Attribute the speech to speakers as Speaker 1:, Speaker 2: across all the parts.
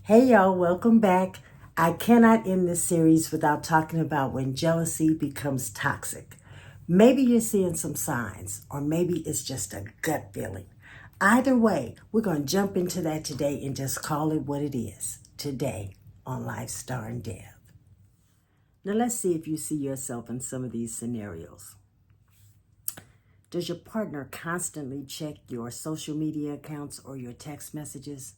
Speaker 1: Hey y'all, welcome back. I cannot end this series without talking about when jealousy becomes toxic. Maybe you're seeing some signs, or maybe it's just a gut feeling. Either way, we're going to jump into that today and just call it what it is today on Life Star and Dev. Now let's see if you see yourself in some of these scenarios. Does your partner constantly check your social media accounts or your text messages?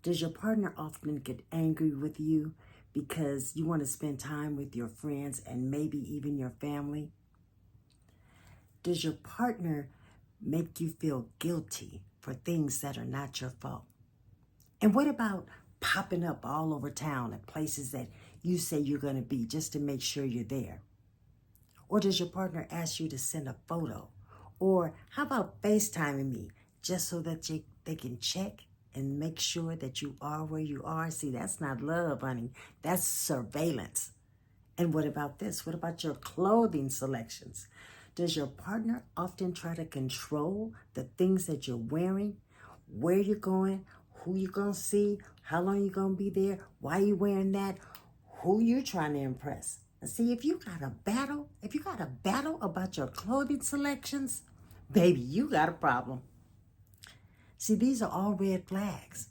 Speaker 1: Does your partner often get angry with you because you want to spend time with your friends and maybe even your family? Does your partner make you feel guilty for things that are not your fault? And what about popping up all over town at places that you say you're going to be just to make sure you're there? Or does your partner ask you to send a photo? Or how about FaceTiming me just so that they can check and make sure that you are where you are? See, that's not love, honey. That's surveillance. And what about this? What about your clothing selections? Does your partner often try to control the things that you're wearing, where you're going, who you're going to see, how long you're going to be there, why you wearing that, who you trying to impress? And see, if you got a battle about your clothing selections, baby, you got a problem. See, these are all red flags.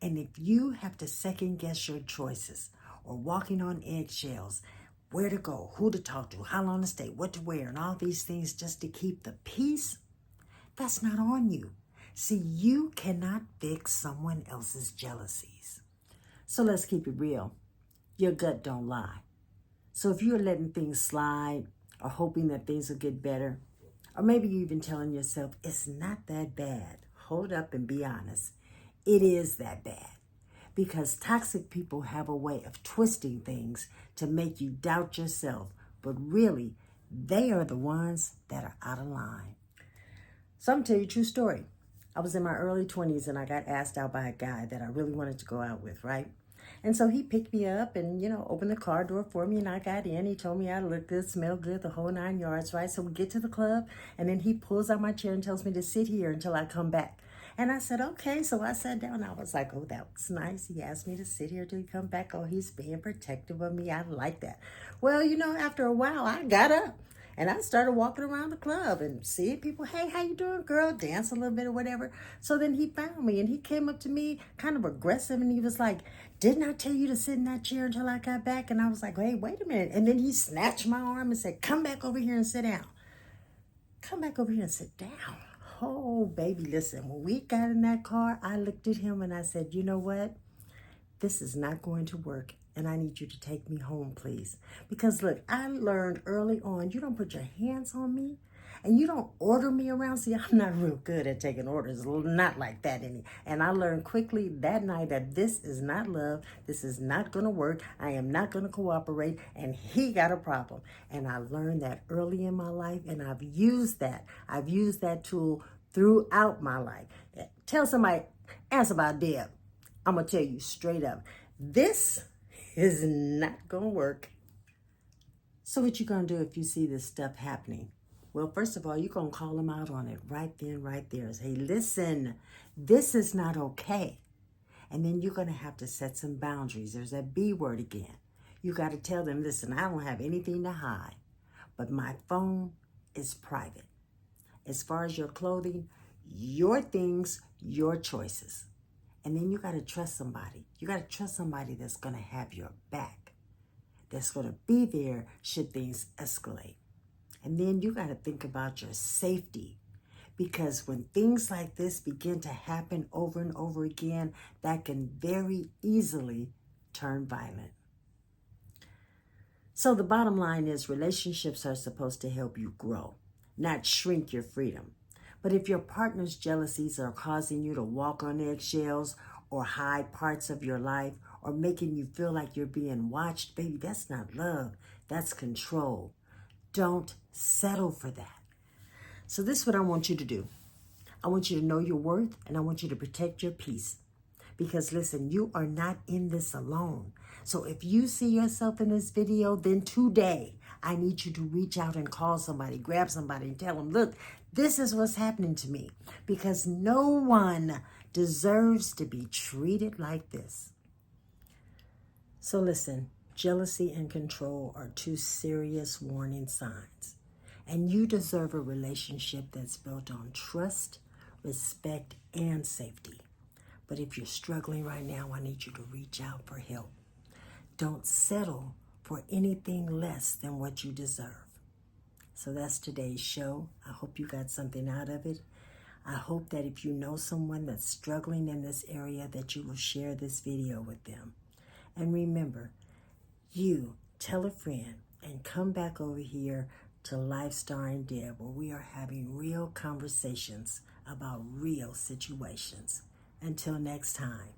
Speaker 1: And if you have to second guess your choices or walking on eggshells, where to go, who to talk to, how long to stay, what to wear, and all these things just to keep the peace, that's not on you. See, you cannot fix someone else's jealousies. So let's keep it real. Your gut don't lie. So if you're letting things slide or hoping that things will get better, or maybe you're even telling yourself it's not that bad, hold up and be honest. It is that bad. Because toxic people have a way of twisting things to make you doubt yourself, but really, they are the ones that are out of line. So I'm going to tell you a true story. I was in my early 20s and I got asked out by a guy that I really wanted to go out with, right? And so he picked me up and, opened the car door for me and I got in. He told me I looked good, smelled good, the whole 9 yards, right? So we get to the club and then he pulls out my chair and tells me to sit here until I come back. And I said, okay. So I sat down. I was like, oh, that was nice. He asked me to sit here till he come back. Oh, he's being protective of me. I like that. Well, after a while, I got up. And I started walking around the club and seeing people, hey, how you doing, girl? Dance a little bit or whatever. So then he found me and he came up to me kind of aggressive and he was like, didn't I tell you to sit in that chair until I got back? And I was like, hey, wait a minute. And then he snatched my arm and said, come back over here and sit down. Come back over here and sit down. Oh, baby, listen, when we got in that car, I looked at him and I said, you know what? This is not going to work. And I need you to take me home, please. Because look, I learned early on, you don't put your hands on me and you don't order me around. See, I'm not real good at taking orders, not like that any. And I learned quickly that night that this is not love. This is not going to work. I am not going to cooperate. And he got a problem. And I learned that early in my life and I've used that. I've used that tool throughout my life. Tell somebody, ask about Deb. I'm going to tell you straight up. This is not going to work. So what you going to do if you see this stuff happening? Well, first of all, you're going to call them out on it right then, right there. Say, listen, this is not okay. And then you're going to have to set some boundaries. There's that B word again. You got to tell them, listen, I don't have anything to hide, but my phone is private. As far as your clothing, your things, your choices. And then you got to trust somebody. You got to trust somebody that's going to have your back, that's going to be there should things escalate. And then you got to think about your safety, because when things like this begin to happen over and over again, that can very easily turn violent. So the bottom line is relationships are supposed to help you grow, not shrink your freedom. But if your partner's jealousies are causing you to walk on eggshells or hide parts of your life or making you feel like you're being watched, baby, that's not love. That's control. Don't settle for that. So this is what I want you to do. I want you to know your worth and I want you to protect your peace. Because listen, you are not in this alone. So if you see yourself in this video, then today I need you to reach out and call somebody, grab somebody and tell them, look, this is what's happening to me. Because no one deserves to be treated like this. So listen, jealousy and control are two serious warning signs. And you deserve a relationship that's built on trust, respect, and safety. But if you're struggling right now, I need you to reach out for help. Don't settle for anything less than what you deserve. So that's today's show. I hope you got something out of it. I hope that if you know someone that's struggling in this area, that you will share this video with them. And remember, you tell a friend and come back over here to Lifestar and Deb, where we are having real conversations about real situations. Until next time,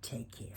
Speaker 1: take care.